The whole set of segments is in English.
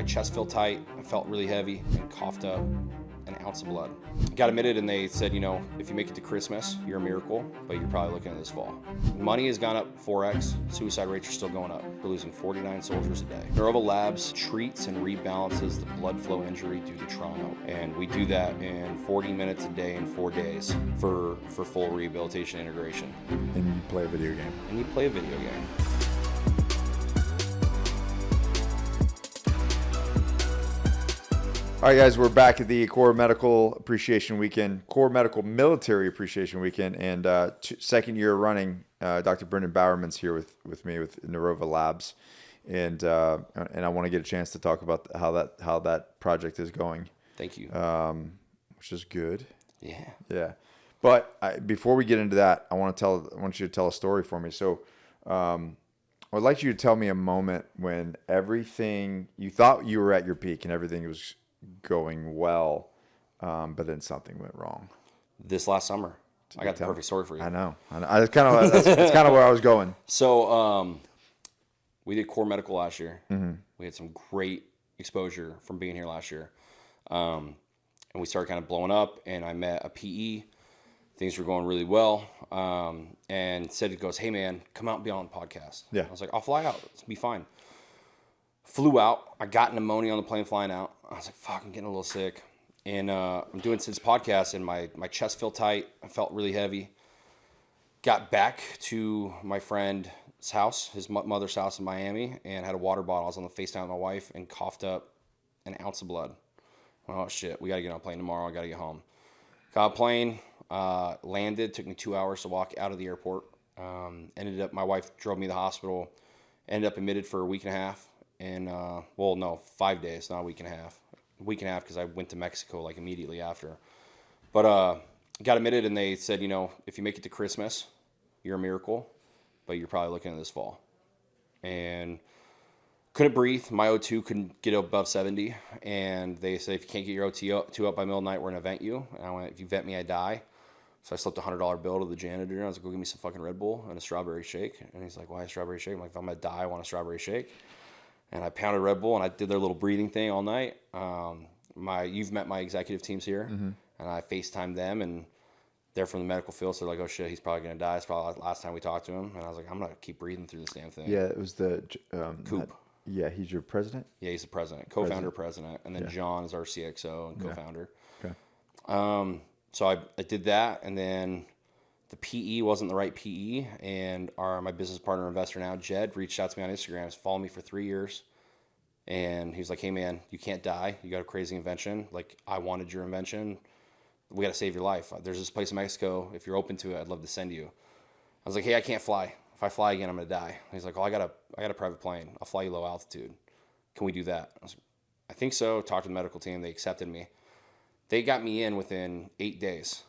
my chest felt tight, I felt really heavy, and coughed up an ounce of blood. Got admitted and they said, if you make it to Christmas, you're a miracle, but you're probably looking at this fall. Money has gone up 4x, suicide rates are still going up. We're losing 49 soldiers a day. Neurova Labs treats and rebalances the blood flow injury due to trauma, and we do that in 40 minutes a day in 4 days for full rehabilitation integration. And you play a video game. All right, guys, we're back at the Core Medical Appreciation Weekend, Core Medical Military Appreciation Weekend, and second year running. Dr. Brenden Borrowman's here with me with Neurova Labs, and I want to get a chance to talk about how that project is going. Thank you. Which is good. Yeah. But before we get into that, I want you to tell a story for me. So, I'd like you to tell me a moment when everything you thought you were at your peak and everything was going well, but then something went wrong. This last summer, I got the perfect story for you. I know. That's kind of where I was going. So, we did core medical last year. Mm-hmm. We had some great exposure from being here last year, and we started kind of blowing up. And I met a PE. Things were going really well, and said, goes, "Hey man, come out and be on the podcast." Yeah. I was like, "I'll fly out. It'll be fine." Flew out. I got pneumonia on the plane flying out. I was like, fuck, I'm getting a little sick. And I'm doing this podcast, and my chest felt tight. I felt really heavy. Got back to my friend's house, his mother's house in Miami, and had a water bottle. I was on the FaceTime with my wife and coughed up an ounce of blood. Oh, shit. We got to get on a plane tomorrow. I got to get home. Got a plane, landed. Took me 2 hours to walk out of the airport. My wife drove me to the hospital. Ended up admitted for a week and a half. And, 5 days, not a week and a half. A week and a half because I went to Mexico like immediately after. But got admitted and they said, if you make it to Christmas, you're a miracle, but you're probably looking at this fall. And couldn't breathe. My O2 couldn't get above 70. And they said, if you can't get your O2 up by middle of the night, we're going to vent you. And I went, if you vent me, I die. So I slipped a $100 bill to the janitor. And I was like, go give me some fucking Red Bull and a strawberry shake. And he's like, why a strawberry shake? I'm like, if I'm going to die, I want a strawberry shake. And I pounded Red Bull, and I did their little breathing thing all night. You've met my executive teams here, mm-hmm. and I FaceTimed them, and they're from the medical field, so they're like, oh, shit, he's probably going to die. It's probably the last time we talked to him. And I was like, I'm going to keep breathing through this damn thing. Yeah, it was the... Coop. He's your president? Yeah, he's the president. Co-founder, president. And then John is our CXO and co-founder. Okay. So I did that, and then... The PE wasn't the right PE, and my business partner investor now, Jed, reached out to me on Instagram. He's followed me for 3 years, and he was like, hey, man, you can't die. You got a crazy invention. Like, I wanted your invention. We got to save your life. There's this place in Mexico. If you're open to it, I'd love to send you. I was like, hey, I can't fly. If I fly again, I'm going to die. He's like, well, I got a private plane. I'll fly you low altitude. Can we do that? I was like, I think so. Talked to the medical team. They accepted me. They got me in within 8 days.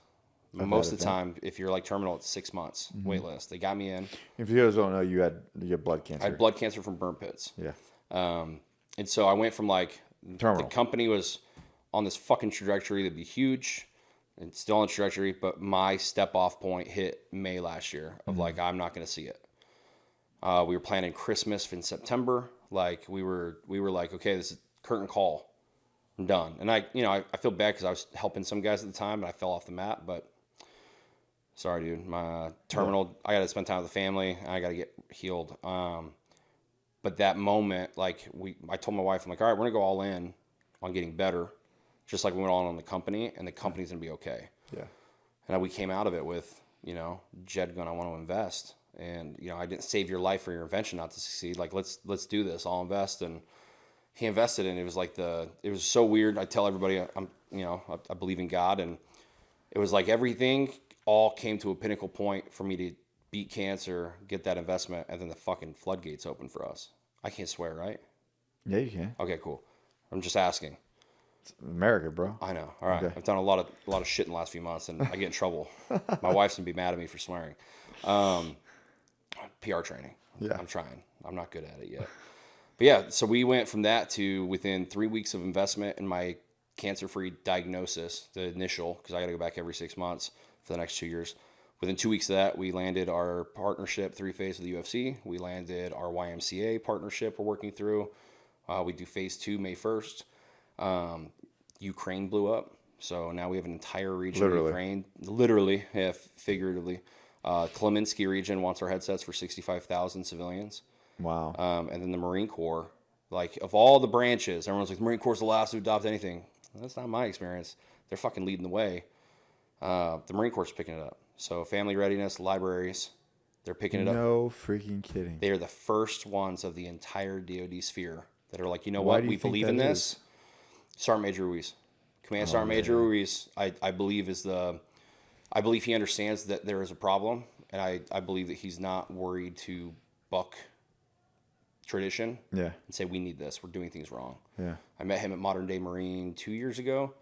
Most of the time, if you're like terminal, it's 6 months wait list. They got me in. If you guys don't know, you had blood cancer. I had blood cancer from burn pits. Yeah. And so I went from like terminal. The company was on this fucking trajectory that'd be huge, and still on the trajectory. But my step off point hit May last year of like I'm not going to see it. We were planning Christmas in September. Like we were like, okay, this is curtain call. I'm done. And I feel bad because I was helping some guys at the time, and I fell off the map, but. Sorry, dude. My terminal, I got to spend time with the family. I got to get healed. But that moment, I told my wife, I'm like, all right, we're going to go all in on getting better, just like we went all in on the company, and the company's going to be okay. Yeah. And we came out of it with, Jed going, I want to invest. And, I didn't save your life or your invention not to succeed. Like, let's do this. I'll invest. And he invested, and it was like it was so weird. I tell everybody I believe in God, and it was like everything all came to a pinnacle point for me to beat cancer, get that investment, and then the fucking floodgates open for us. I can't swear, right? Yeah, you can. Okay, cool. I'm just asking. It's America, bro. I know. All right. Okay. I've done a lot of shit in the last few months, and I get in trouble. My wife's gonna be mad at me for swearing. PR training. Yeah. I'm trying. I'm not good at it yet. But yeah, so we went from that to within 3 weeks of investment in my cancer-free diagnosis, the initial, because I got to go back every 6 months for the next 2 years. Within 2 weeks of that, we landed our partnership 3-phase with the UFC. We landed our YMCA partnership we're working through. We do phase 2 May 1st. Ukraine blew up. So now we have an entire region of Ukraine. Literally, figuratively. Kleminski region wants our headsets for 65,000 civilians. Wow. And then the Marine Corps, like of all the branches, everyone's like, the Marine Corps is the last to adopt anything. That's not my experience. They're fucking leading the way. The Marine Corps is picking it up. So family readiness, libraries, they're picking it up. No freaking kidding. They are the first ones of the entire DoD sphere that are like, you know what, we believe in this. Sergeant Major Ruiz. Command Sergeant Major Ruiz, I believe I believe he understands that there is a problem, and I believe that he's not worried to buck tradition and say, we need this. We're doing things wrong. Yeah. I met him at Modern Day Marine 2 years ago,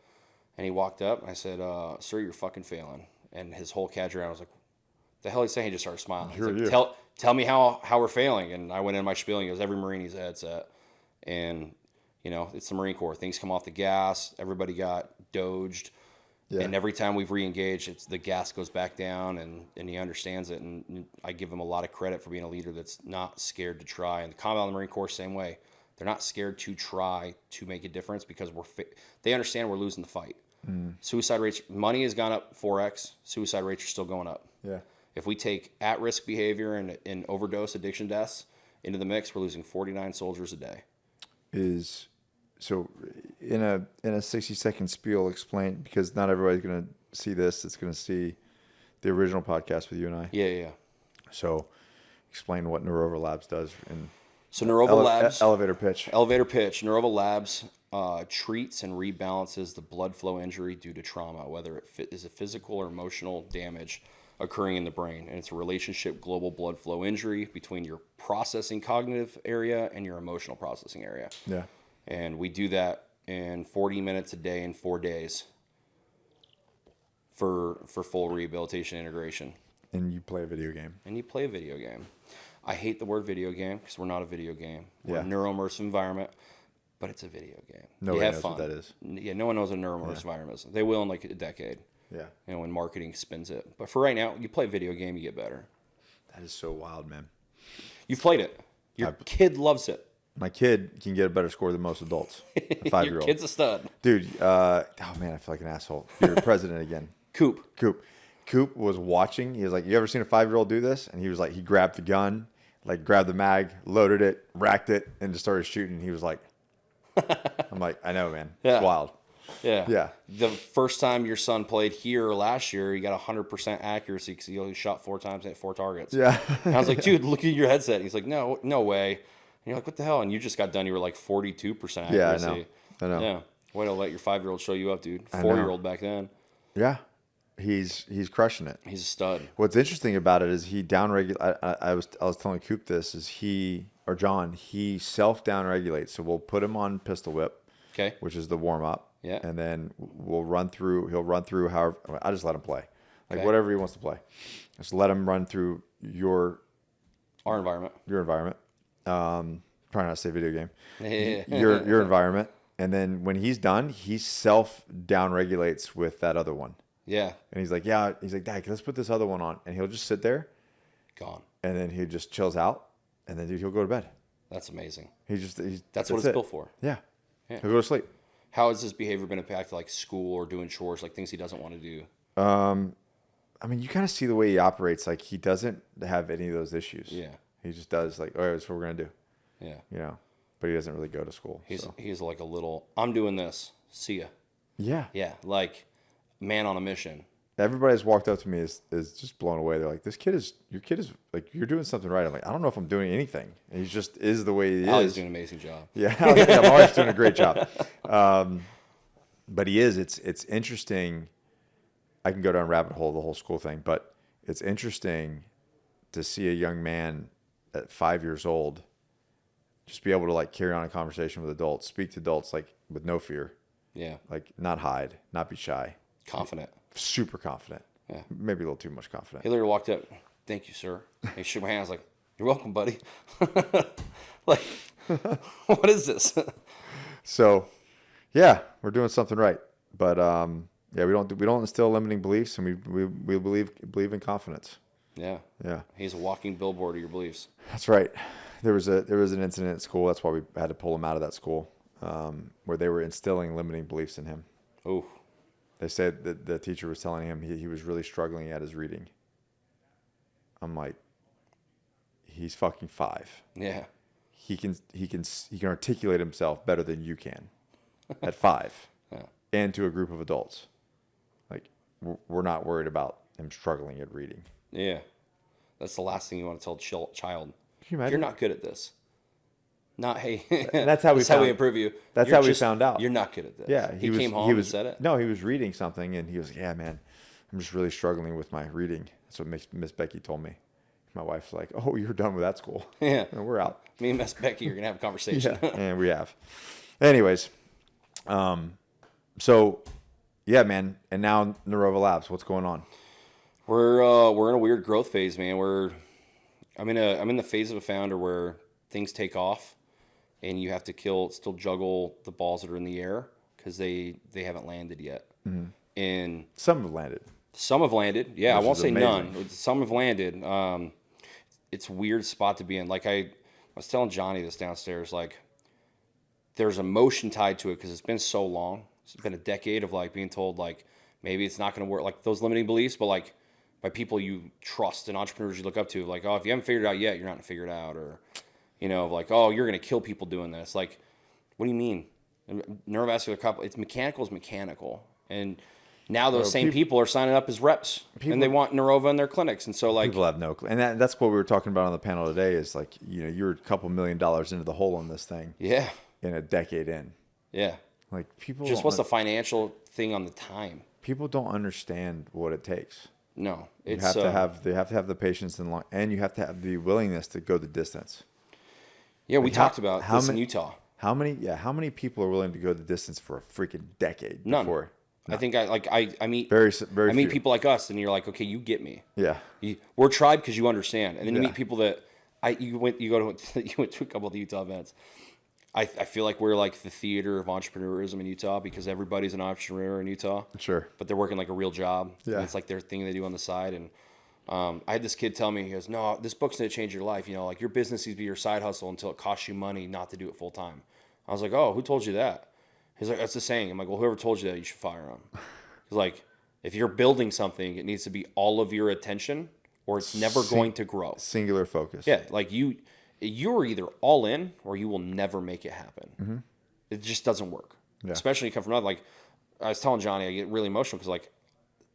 and he walked up, and I said, sir, you're fucking failing. And his whole cadre around was like, the hell he's saying? He just started smiling. He's like, tell me how we're failing. And I went in my spiel, and he goes, every Marine needs a headset. And, it's the Marine Corps. Things come off the gas. Everybody got doged. Yeah. And every time we've re-engaged, the gas goes back down, and he understands it. And I give him a lot of credit for being a leader that's not scared to try. And the Combat and the Marine Corps, same way. They're not scared to try to make a difference because they understand we're losing the fight. Suicide rates, money has gone up 4x. Suicide rates are still going up. Yeah. If we take at-risk behavior and overdose addiction deaths into the mix, we're losing 49 soldiers a day. So in a 60-second spiel, explain, because not everybody's going to see this. It's going to see the original podcast with you and I. Yeah. So explain what Neurova Labs does. So Neurova Labs. Elevator pitch. Neurova Labs treats and rebalances the blood flow injury due to trauma, whether it is a physical or emotional damage occurring in the brain. And it's a relationship global blood flow injury between your processing cognitive area and your emotional processing area. Yeah. And we do that in 40 minutes a day in 4 days for full rehabilitation integration. And you play a video game. I hate the word video game because we're not a video game. We're a neuro-immersive environment, but it's a video game. Nobody knows what that is. Yeah, no one knows what a neuro-immersive environment is. They will in like a decade. Yeah. When marketing spins it. But for right now, you play a video game, you get better. That is so wild, man. You've played it. Your kid loves it. My kid can get a better score than most adults. A 5-year-old. Your kid's a stud. Dude, oh man, I feel like an asshole. You're president again. Coop was watching. He was like, you ever seen a 5-year-old do this? And he was like, he grabbed the gun, like grabbed the mag, loaded it, racked it, and just started shooting. He was like, I'm like, I know, man. Yeah. It's wild. Yeah. The first time your son played here last year, he got 100% accuracy because he only shot 4 times at 4 targets. Yeah. And I was like, dude, look at your headset. And he's like, no way. And you're like, what the hell? And you just got done. You were like 42% accuracy. Yeah, I know. Yeah. Way to let your 5-year-old show you up, dude. 4-year-old back then. Yeah. He's crushing it. He's a stud. What's interesting about it is he downregulates. I was telling Coop this, is John, he self-downregulates. So we'll put him on pistol whip, which is the warm-up. Yeah. And then he'll run through however, I just let him play. Like whatever he wants to play. Just let him run through our environment. Your environment. Probably not say video game. Your environment. And then when he's done, he self downregulates with that other one. Yeah. And he's like, Dad, let's put this other one on. And he'll just sit there. Gone. And then he just chills out. And then he'll go to bed. That's amazing. That's what it's built for. Yeah. He'll go to sleep. How has his behavior been impacted, like school or doing chores, like things he doesn't want to do? I mean, you kind of see the way he operates. Like, he doesn't have any of those issues. Yeah. He just does, like, all right, that's what we're going to do. Yeah. But he doesn't really go to school. He's like a little, I'm doing this. See ya. Yeah. Yeah. Like, man on a mission. Everybody that's walked up to me is just blown away. They're like, your kid is, like, you're doing something right. I'm like, I don't know if I'm doing anything. And he just is the way he is. He's doing an amazing job. Yeah. I'm always doing a great job. But he is. It's interesting. I can go down a rabbit hole, the whole school thing, but it's interesting to see a young man at 5 years old just be able to, like, carry on a conversation with adults, speak to adults, like, with no fear. Yeah. Like, not hide, not be shy. Confident. Super confident. Yeah. Maybe a little too much confident. He literally walked up, thank you, sir. He shook my hand. I was like, you're welcome, buddy. Like, what is this? So, yeah, we're doing something right. But, yeah, we don't instill limiting beliefs, and we believe in confidence. Yeah. Yeah. He's a walking billboard of your beliefs. That's right. there was an incident at school. That's why we had to pull him out of that school, where they were instilling limiting beliefs in him. Oh. They said that the teacher was telling him he was really struggling at his reading. I'm like, he's fucking 5. Yeah. He can articulate himself better than you can at 5. Yeah. And to a group of adults. Like, we're not worried about him struggling at reading. Yeah. That's the last thing you want to tell a child. Can you imagine? You're not good at this. Not, hey, that's how we improve you. That's how we found out. You're not good at this. Yeah. He came home and said it? No, he was reading something, and he was like, yeah, man, I'm just really struggling with my reading. That's what Miss Becky told me. My wife's like, oh, you're done with that school. Yeah. And we're out. Me and Miss Becky are going to have a conversation. Yeah, and we have. Anyways, so, yeah, man. And now Neurova Labs, what's going on? We're in a weird growth phase, man. I'm in the phase of a founder where things take off, and you have to still juggle the balls that are in the air because they haven't landed yet. Mm-hmm. And some have landed. Some have landed. Yeah, Which I won't say amazing. none. Some have landed. It's a weird spot to be in. Like I was telling Johnny this downstairs. Like there's emotion tied to it because it's been so long. It's been a decade of like being told like maybe it's not going to work. Like those limiting beliefs, but like by people you trust and entrepreneurs you look up to. Like, oh, if you haven't figured it out yet, you're not going to figure it out. Or, like, oh, you're going to kill people doing this. Like, what do you mean? Neurovascular couple, it's mechanical is mechanical. And now those people are signing up as reps. And they want Neurova in their clinics. And so, like... People have no clue. And that's what we were talking about on the panel today is, like, you're a couple $1 million into the hole on this thing. Yeah. In a decade in. Yeah. Like, people... Just what's the financial thing on the time? People don't understand what it takes. No. They have to have the patience and you have to have the willingness to go the distance. Yeah, we talked about this in Utah. How many people are willing to go the distance for a freaking decade? None. Before? I think I meet very few. People like us, and you're like, okay, you get me. Yeah, we're tribe because you understand, and then you meet people that you went to a couple of the Utah events. I feel like we're like the theater of entrepreneurism in Utah because everybody's an entrepreneur in Utah. Sure, but they're working like a real job. Yeah, and it's like their thing they do on the side. And I had this kid tell me, he goes, "No, this book's gonna change your life. Like your business needs to be your side hustle until it costs you money not to do it full time." I was like, "Oh, who told you that?" He's like, "That's the saying." I'm like, "Well, whoever told you that, you should fire him." Because like, if you're building something, it needs to be all of your attention, or it's never going to grow. Singular focus. Yeah, like you're either all in, or you will never make it happen. Mm-hmm. It just doesn't work. Yeah. Especially when you come from like I was telling Johnny, I get really emotional because like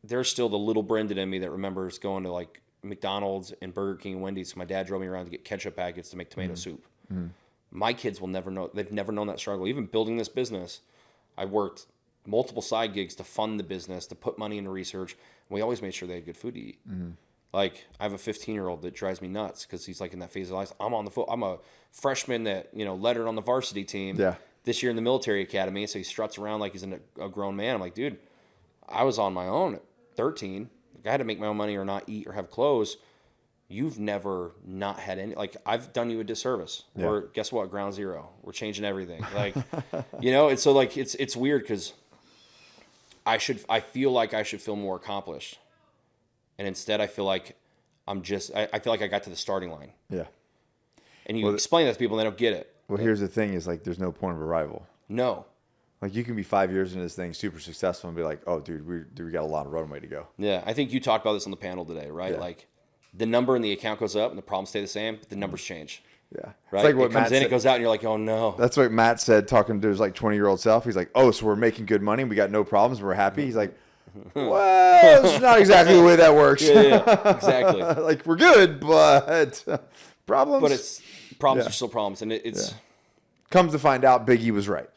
there's still the little Brenden in me that remembers going to like McDonald's and Burger King and Wendy's. So my dad drove me around to get ketchup packets to make tomato soup. Mm-hmm. My kids will never know. They've never known that struggle. Even building this business, I worked multiple side gigs to fund the business, to put money into research. We always made sure they had good food to eat. Mm-hmm. Like I have a 15-year-old that drives me nuts because he's like in that phase of life. I'm a freshman that lettered on the varsity team this year in the military academy. So he struts around like he's a grown man. I'm like, dude, I was on my own at 13. Like, I had to make my own money or not eat or have clothes. You've never not had any. Like I've done you a disservice. Yeah. Or guess what? Ground zero. We're changing everything. Like and so like it's weird because I feel like I should feel more accomplished. And instead, I feel like I feel like I got to the starting line. Yeah. And you explain that to people, and they don't get it. Well, here's the thing: is like there's no point of arrival. No. Like you can be 5 years into this thing, super successful, and be like, "Oh, dude, we got a lot of runway to go." Yeah, I think you talked about this on the panel today, right? Yeah. Like the number in the account goes up, and the problems stay the same, but the numbers change. Yeah. Right. It's like what it comes in, it goes out, and you're like, "Oh no." That's what Matt said, talking to his like 20-year-old self. He's like, "Oh, so we're making good money, we got no problems, we're happy." He's like, well, it's not exactly the way that works. Yeah, exactly. Like we're good, but problems. But it's problems are still problems, and it's comes to find out, Biggie was right.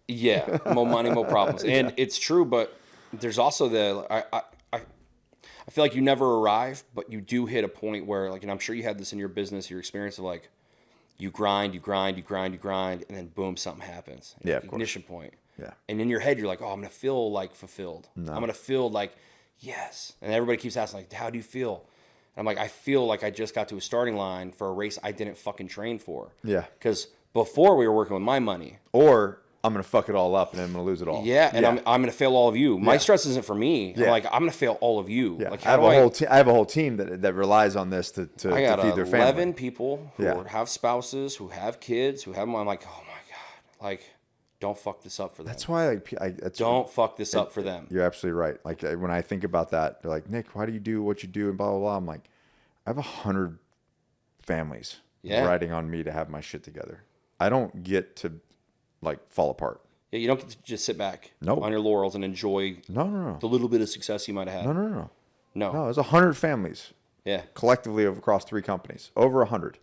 Yeah, more money, more problems, and it's true. But there's also I feel like you never arrive, but you do hit a point where, like, and I'm sure you had this in your business, your experience of like, you grind, and then boom, something happens. Yeah, ignition point. Yeah. And in your head, you're like, oh, I'm going to feel like fulfilled. No. I'm going to feel like, yes. And everybody keeps asking, like, how do you feel? And I'm like, I feel like I just got to a starting line for a race I didn't fucking train for. Yeah. Because before we were working with my money. Or I'm going to fuck it all up and then I'm going to lose it all. Yeah, and I'm going to fail all of you. My Yeah. stress isn't for me. Yeah. I'm like, I'm going to fail all of you. Yeah. Like, I have a whole team that relies on this to I got feed their family. 11 people who have spouses, who have kids, who have. I'm like, oh my god, like, don't fuck this up for them. That's why don't fuck this up for them. You're absolutely right. Like when I think about that, they're like, Nick, why do you do what you do and blah blah blah. I'm like, I have 100 families riding on me to have my shit together. I don't get to like fall apart. Yeah, you don't get to just sit back No. on your laurels and enjoy No. the little bit of success you might have had. No. No. There's 100 families. Yeah. Collectively across 3 companies, over 100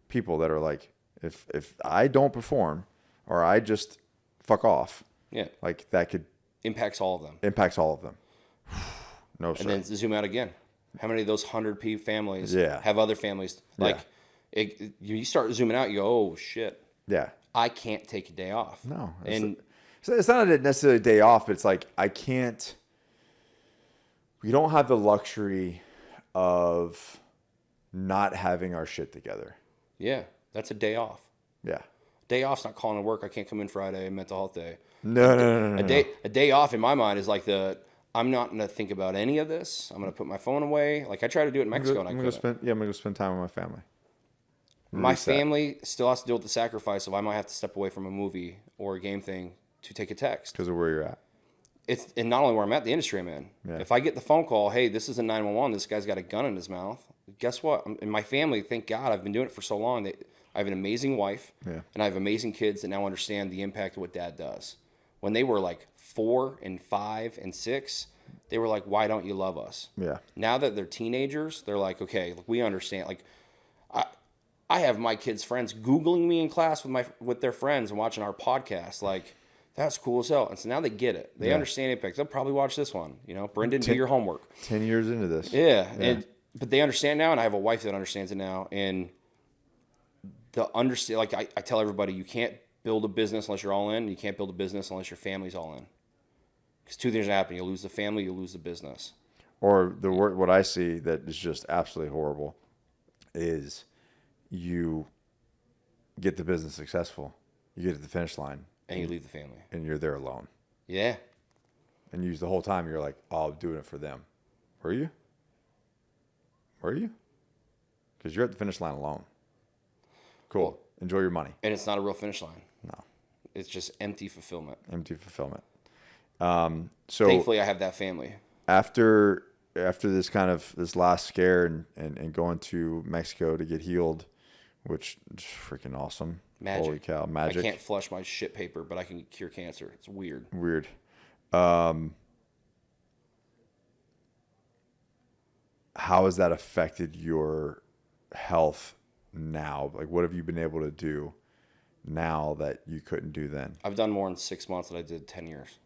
people that are like, if I don't perform or I just fuck off, like that could impacts all of them. No, sir. And then zoom out again. How many of those 100 families Yeah. have other families? Like, you start zooming out, you go, oh shit. Yeah. I can't take a day off. No. And it's not necessarily a day off, but it's like we don't have the luxury of not having our shit together. yeah, that's a day off. Yeah. Day off's not calling to work. I can't come in Friday, mental health day. No. A day off in my mind is like I'm not going to think about any of this. I'm going to put my phone away. Like I try to do it in Mexico, I'm gonna go spend time with my family. My family still has to deal with the sacrifice of I might have to step away from a movie or a game thing to take a text. Because of where you're at. And not only where I'm at, the industry I'm in. Yeah. If I get the phone call, hey, this is a 911, this guy's got a gun in his mouth. Guess what? In my family, thank God, I've been doing it for so long. I have an amazing wife, and I have amazing kids that now understand the impact of what dad does. When they were like 4 and 5 and 6, they were like, why don't you love us? Yeah. Now that they're teenagers, they're like, okay, look, we understand. Like, I have my kids' friends Googling me in class with their friends and watching our podcast. Like, that's cool as hell. And so now they get it. They understand impact. They'll probably watch this one. You know, Brenden, do your homework. 10 years into this. Yeah. But they understand now, and I have a wife that understands it now. And like I tell everybody, you can't build a business unless you're all in. You can't build a business unless your family's all in. Because 2 things are happening. You'll lose the family, you'll lose the business. Or what I see that is just absolutely horrible is you get the business successful, you get to the finish line, and you leave the family. And you're there alone. Yeah. And the whole time you're like, oh, I'm doing it for them. Were you? Because you're at the finish line alone. Cool. Enjoy your money. And it's not a real finish line. No. It's just empty fulfillment. So thankfully I have that family. After this last scare and going to Mexico to get healed, which is freaking awesome. Magic. Holy cow, magic. I can't flush my shit paper, but I can cure cancer. It's weird. How has that affected your health now? Like, what have you been able to do now that you couldn't do then? I've done more in 6 months than I did 10 years.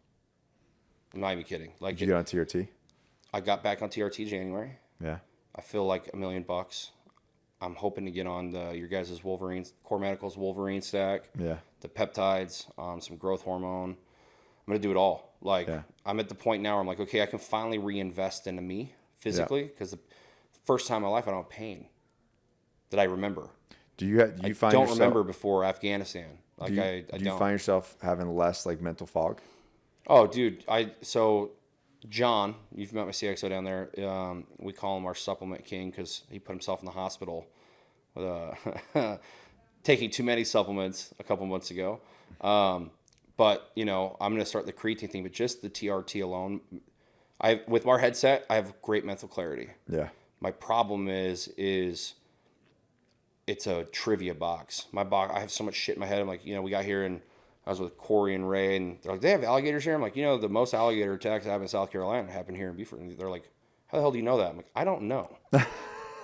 I'm not even kidding. Like, did you get on TRT? I got back on TRT January. Yeah. I feel like $1 million. I'm hoping to get on your guys' Core Medical's Wolverine stack. Yeah. The peptides, some growth hormone. I'm going to do it all. Like, I'm at the point now where I'm like, okay, I can finally reinvest into me physically, because the first time in my life I don't have pain that I remember. I don't remember before Afghanistan. Like, do you find yourself having less like mental fog? Oh, dude. So John, you've met my CXO down there. We call him our supplement king because he put himself in the hospital with taking too many supplements a couple months ago. But, I'm going to start the creatine thing, but just the TRT alone, with our headset, I have great mental clarity. Yeah. My problem is it's a trivia box. I have so much shit in my head. I'm like, we got here and I was with Corey and Ray, and they're like, they have alligators here? I'm like, the most alligator attacks that happen in South Carolina happen here in Beaufort. And they're like, how the hell do you know that? I'm like, I don't know.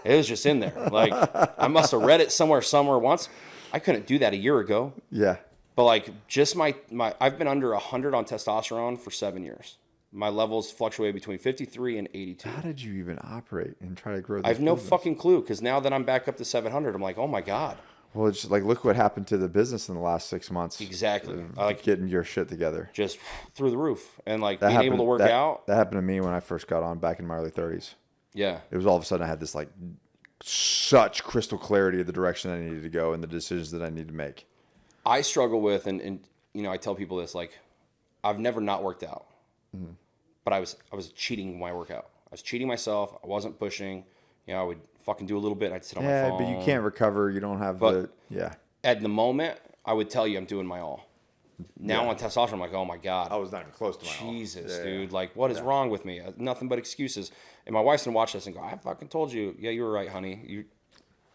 It was just in there. Like, I must have read it somewhere once. I couldn't do that a year ago. Yeah. But like, just I've been under 100 on testosterone for 7 years. My levels fluctuate between 53 and 82. How did you even operate and try to grow this I have no business? fucking clue, because now that I'm back up to 700, I'm like, oh my God. Well, it's like, look what happened to the business in the last 6 months. Exactly. Like getting your shit together. Just through the roof. And like being able to work out. That happened to me when I first got on back in my early 30s. Yeah. It was all of a sudden I had this like such crystal clarity of the direction I needed to go and the decisions that I needed to make. I struggle with, and I tell people this, like, I've never not worked out, but I was cheating my workout. I was cheating myself. I wasn't pushing. I would fucking do a little bit. I'd sit on my phone. But you can't recover. You don't have At the moment, I would tell you I'm doing my all. Now on testosterone, I'm like, oh my God. I was not even close to my all. Jesus, dude. Like, what is wrong with me? Nothing but excuses. And my wife's going to watch this and go, I fucking told you. Yeah, you were right, honey.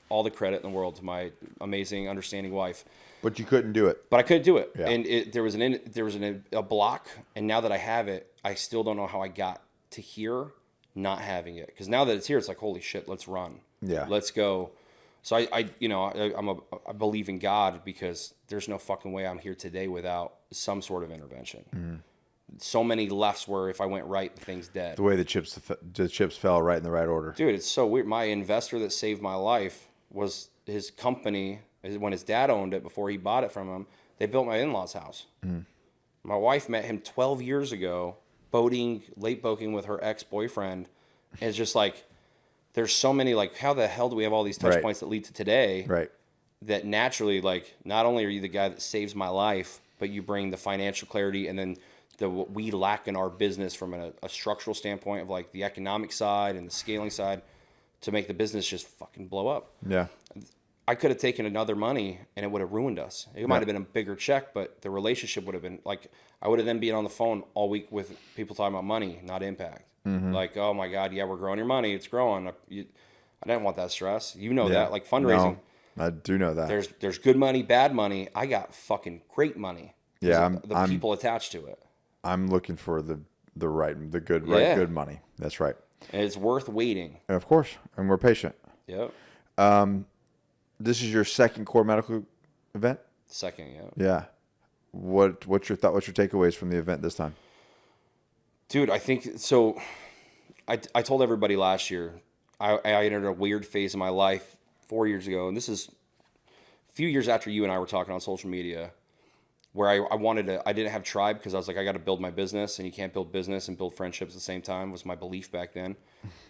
All the credit in the world to my amazing, understanding wife. But you couldn't do it. But I couldn't do it. Yeah. And there was a block. And now that I have it, I still don't know how I got to here not having it. Because now that it's here, it's like, holy shit, let's run. Yeah. Let's go. So I believe in God, because there's no fucking way I'm here today without some sort of intervention. Mm-hmm. So many lefts where if I went right, the thing's dead. The way the chips fell right in the right order. Dude, it's so weird. My investor that saved my life was his company. When his dad owned it, before he bought it from him, they built my in-laws' house. Mm-hmm. My wife met him 12 years ago, late boating with her ex-boyfriend. And it's just like, there's so many, like, how the hell do we have all these touch points that lead to today? Right. That naturally, like, not only are you the guy that saves my life, but you bring the financial clarity, and then what we lack in our business from a structural standpoint of, like, the economic side and the scaling side to make the business just fucking blow up. Yeah. I could have taken another money and it would have ruined us. It might have been a bigger check, but the relationship would have been, like, I would have then been on the phone all week with people talking about money, not impact. Mm-hmm. Like, oh my God, yeah, we're growing your money. It's growing. I didn't want that stress. You know that, like fundraising. No, I do know that. There's good money, bad money. I got fucking great money. Yeah, the people attached to it. I'm looking for the good money. That's right. And it's worth waiting. And of course, and we're patient. Yep. This is your second core medical event? Second, yeah. Yeah. What's your thought? What's your takeaways from the event this time? Dude, I think so. I told everybody last year I entered a weird phase in my life 4 years ago, and this is a few years after you and I were talking on social media, where I didn't have tribe, because I was like, I got to build my business, and you can't build business and build friendships at the same time, was my belief back then.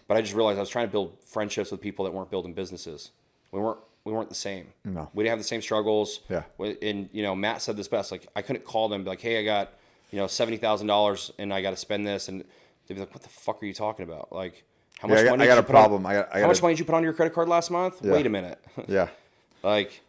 But I just realized I was trying to build friendships with people that weren't building businesses. We weren't the same. No. We didn't have the same struggles. Yeah. And Matt said this best. Like, I couldn't call them and be like, hey, I got $70,000 and I got to spend this, and they'd be like, what the fuck are you talking about? Like, how much money? I got a problem. How much money did you put on your credit card last month? Yeah. Wait a minute. Yeah. Like,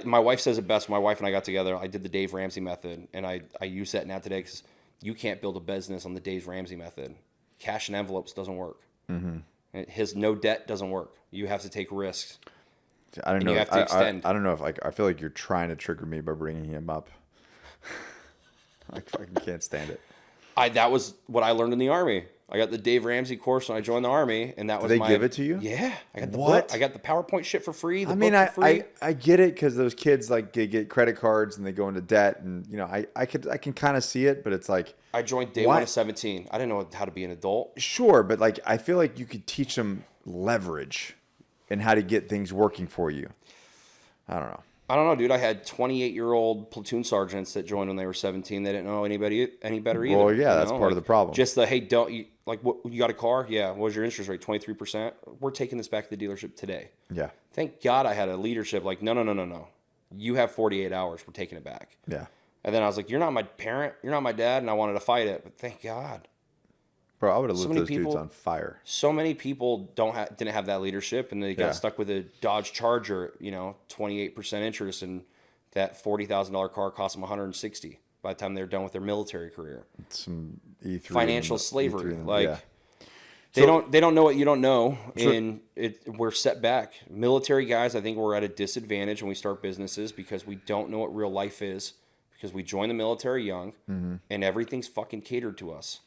my wife says it best. My wife and I got together. I did the Dave Ramsey method, and I use that now today, because you can't build a business on the Dave Ramsey method. Cash and envelopes doesn't work. Mm-hmm. His no debt doesn't work. You have to take risks. I don't know. You have to extend. I don't know if, like, I feel like you're trying to trigger me by bringing him up. I fucking can't stand it. That was what I learned in the Army. I got the Dave Ramsey course when I joined the Army, and that was Did they give it to you? Yeah, I got the book. I got the PowerPoint shit for free. I mean, I get it, because those kids, like, get credit cards and they go into debt, and I can kind of see it, but it's like, I joined day one of 17. I didn't know how to be an adult. Sure, but, like, I feel like you could teach them leverage and how to get things working for you. I don't know, dude. I had 28-year-old platoon sergeants that joined when they were 17. They didn't know any better either. Well, yeah, that's part of the problem. Just hey, you got a car? Yeah. What was your interest rate? 23%. We're taking this back to the dealership today. Yeah. Thank God I had a leadership like, no. You have 48 hours. We're taking it back. Yeah. And then I was like, you're not my parent. You're not my dad. And I wanted to fight it. But thank God. Bro, I would have lit those dudes on fire. So many people didn't have that leadership, and they got stuck with a Dodge Charger, 28% interest, and that $40,000 car cost them $160 by the time they're done with their military career. Some E3 financial slavery, they don't know what you don't know, and we're set back. Military guys, I think we're at a disadvantage when we start businesses, because we don't know what real life is, because we join the military young, and everything's fucking catered to us.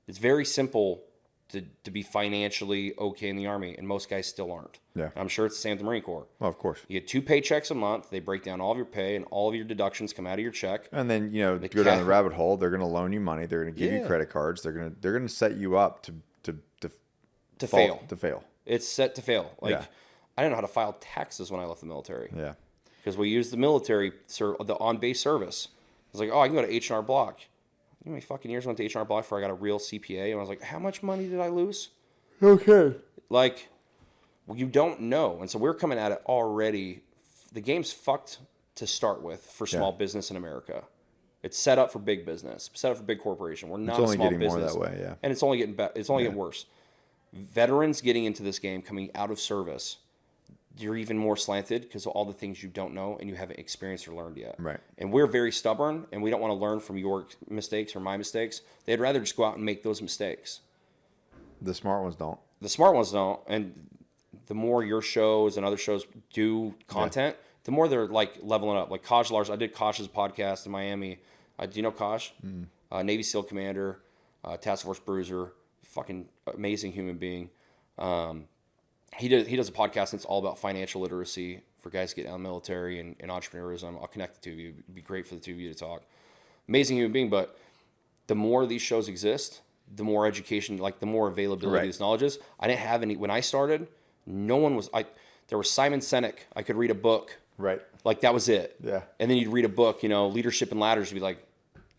It's very simple to be financially okay in the Army, and most guys still aren't. Yeah. I'm sure it's the same with the Marine Corps. Well, of course. You get 2 paychecks a month. They break down all of your pay, and all of your deductions come out of your check. And then, to go down the rabbit hole, they're going to loan you money. They're going to give you credit cards. They're going to set you up to fail. To fail. It's set to fail. I didn't know how to file taxes when I left the military. Yeah. Because we used the military, the on-base service. I was like, I can go to H&R Block. You know how many fucking years I went to H&R Block before I got a real CPA? And I was like, how much money did I lose? Okay. Like, you don't know. And so we're coming at it already. The game's fucked to start with for small business in America. It's set up for big business, set up for big corporation. We're not a small business. It's only getting more that way, yeah. And it's only getting better. It's only getting worse. Veterans getting into this game, coming out of service, you're even more slanted because of all the things you don't know and you haven't experienced or learned yet. Right. And we're very stubborn, and we don't want to learn from your mistakes or my mistakes. They'd rather just go out and make those mistakes. The smart ones don't. The smart ones don't. And the more your shows and other shows do content, the more they're like leveling up. Like Kaj Lars, I did Kosh's podcast in Miami. Do you know Kosh? Navy SEAL commander, Task Force bruiser, fucking amazing human being. He does a podcast that's all about financial literacy for guys getting out of the military and entrepreneurism. I'll connect the two of you. It'd be great for the two of you to talk. Amazing human being, but the more these shows exist, the more education, like the more availability of these knowledges. I didn't have any when I started. No one was. There was Simon Sinek. I could read a book. Right. Like that was it. Yeah. And then you'd read a book, Leadership and Ladders. You'd be like,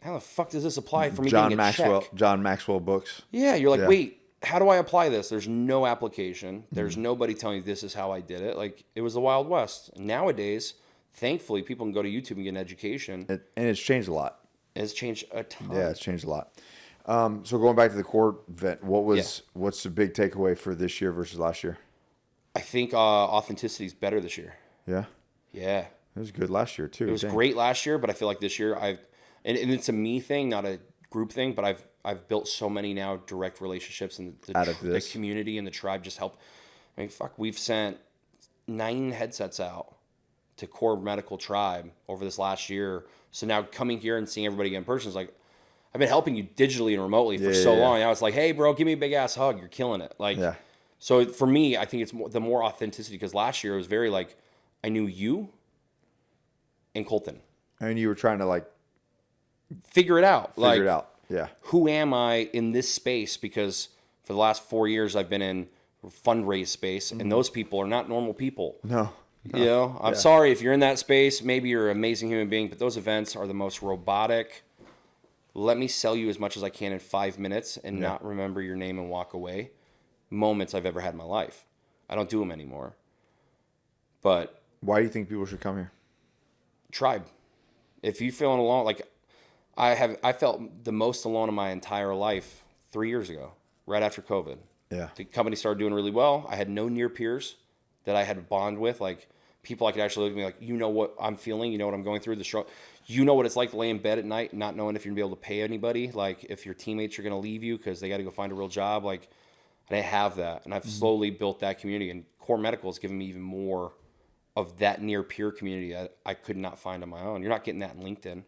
how the fuck does this apply for me getting a check? John Maxwell books. Yeah. You're like, wait, how do I apply this? There's no application. There's nobody telling you this is how I did it. Like it was the Wild West. Nowadays, thankfully, people can go to YouTube and get an education. And it's changed a lot. It's changed a ton. Yeah, it's changed a lot. So going back to the core event, what's the big takeaway for this year versus last year? I think authenticity is better this year. Yeah. Yeah. It was good last year too. It was great last year, but I feel like this year and it's a me thing, not a group thing, but I've built so many now direct relationships, and the community and the tribe just help. I mean, fuck, we've sent 9 headsets out to core medical tribe over this last year. So now coming here and seeing everybody in person is like, I've been helping you digitally and remotely for so long. Now it's like, hey bro, give me a big ass hug. You're killing it. Like, so for me, I think it's the more authenticity, because last year it was very like, I knew you and Colton. And you were trying to like figure it out. Figure it out. Yeah. Who am I in this space? Because for the last 4 years I've been in fundraise space, and those people are not normal people. No. You know, I'm sorry if you're in that space. Maybe you're an amazing human being, but those events are the most robotic. Let me sell you as much as I can in 5 minutes and not remember your name and walk away moments I've ever had in my life. I don't do them anymore. But why do you think people should come here? Tribe. If you're feeling alone, like I felt the most alone in my entire life 3 years ago, right after COVID. Yeah. The company started doing really well. I had no near peers that I had a bond with, like people I could actually look at me like, you know what I'm feeling, you know what I'm going through, you know what it's like to lay in bed at night not knowing if you're going to be able to pay anybody, like if your teammates are going to leave you because they got to go find a real job. Like I didn't have that, and I've slowly built that community, and Core Medical has given me even more of that near peer community that I could not find on my own. You're not getting that in LinkedIn.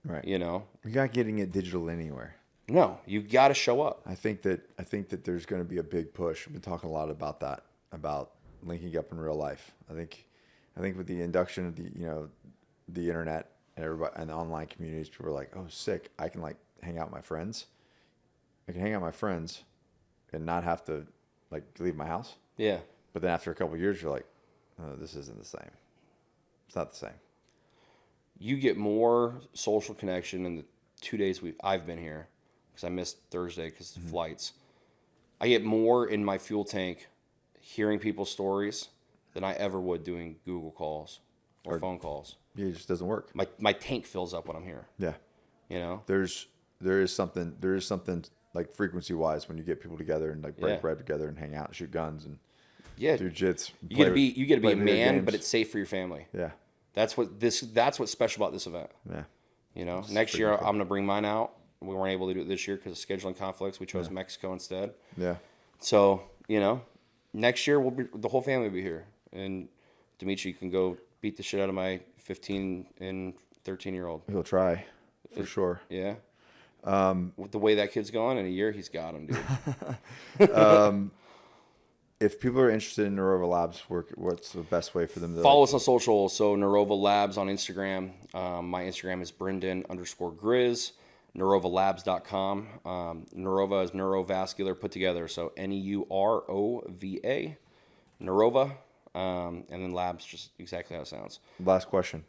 Right. You know? You're not getting it digital anywhere. No, you got to show up. I think that there's going to be a big push. We've been talking a lot about that, about linking up in real life. I think with the induction of the internet and everybody and the online communities, people are like, oh, sick. I can like hang out with my friends. I can hang out with my friends and not have to like leave my house. Yeah. But then after a couple of years, you're like, oh, this isn't the same. It's not the same. You get more social connection in the 2 days I've been here, because I missed Thursday because of flights. I get more in my fuel tank hearing people's stories than I ever would doing Google calls or phone calls. Yeah, it just doesn't work. My tank fills up when I'm here. Yeah. You know? There is something like frequency wise when you get people together and like break bread together and hang out and shoot guns and do jits. You get to be a man, games. But it's safe for your family. Yeah. That's what's special about this event. Yeah. You know, next year I'm gonna bring mine out. We weren't able to do it this year because of scheduling conflicts. We chose Mexico instead. Yeah. So, you know, next year the whole family will be here. And Dimitri, you can go beat the shit out of my 15 and 13-year-old. He'll try, for sure. Yeah. With the way that kid's going, in a year, he's got him, dude. If people are interested in Neurova Labs work, what's the best way for them to follow us on social? So Neurova Labs on Instagram. My Instagram is Brenden_Grizz. NeurovaLabs.com. Neurova is neurovascular put together. So NEUROVA. Neurova. And then Labs, just exactly how it sounds. Last question.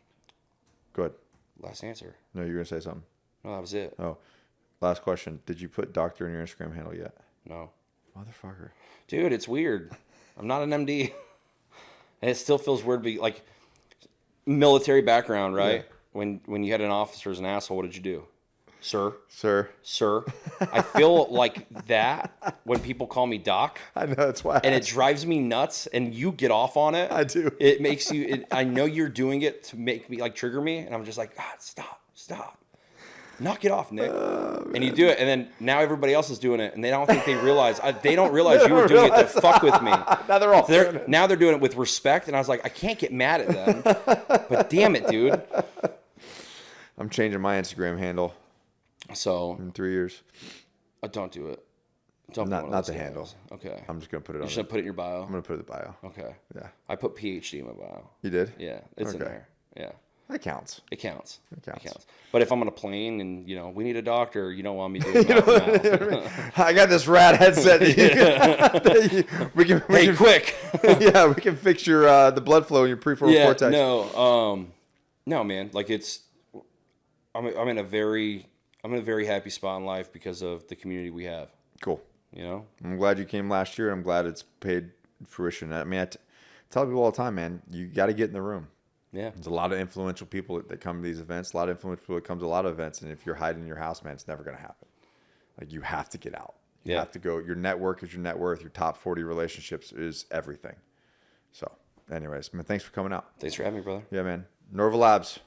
Good. Last answer. No, you were going to say something. No, that was it. Oh, last question. Did you put doctor in your Instagram handle yet? No. Motherfucker. Dude, it's weird. I'm not an MD. And it still feels weird to be like, military background, right? Yeah. When you had an officer as an asshole, what did you do? Sir. I feel like that when people call me Doc. I know, that's why. And it drives me nuts, and you get off on it. I do. It makes you, I know you're doing it to make me, like, trigger me, and I'm just like, God, stop. Knock it off, Nick. And you do it, and then now everybody else is doing it, and they don't think they realize you were doing it to fuck with me. Now they're all doing it. Now they're doing it with respect, and I was like, I can't get mad at them. But damn it, dude. I'm changing my Instagram handle. So in 3 years. Don't do it. Not the handle. Okay. I'm just gonna put it on. You should put it in your bio. I'm gonna put it in the bio. Okay. Yeah. I put PhD in my bio. You did? Yeah, it's in there. Yeah. That counts. It counts. It counts. But if I'm on a plane and we need a doctor, you don't want me doing that. I got this rad headset. we can quick. Yeah, we can fix your the blood flow in your prefrontal cortex. No, man. Like I'm in a very happy spot in life because of the community we have. Cool. I'm glad you came last year. I'm glad it's paid fruition. I mean, I tell people all the time, man, you got to get in the room. Yeah. There's a lot of influential people that come to these events, a lot of influential people that come to a lot of events. And if you're hiding in your house, man, it's never going to happen. Like, you have to get out. You have to go. Your network is your net worth. Your top 40 relationships is everything. So anyways, man, thanks for coming out. Thanks for having me, brother. Yeah, man. Neurova Labs.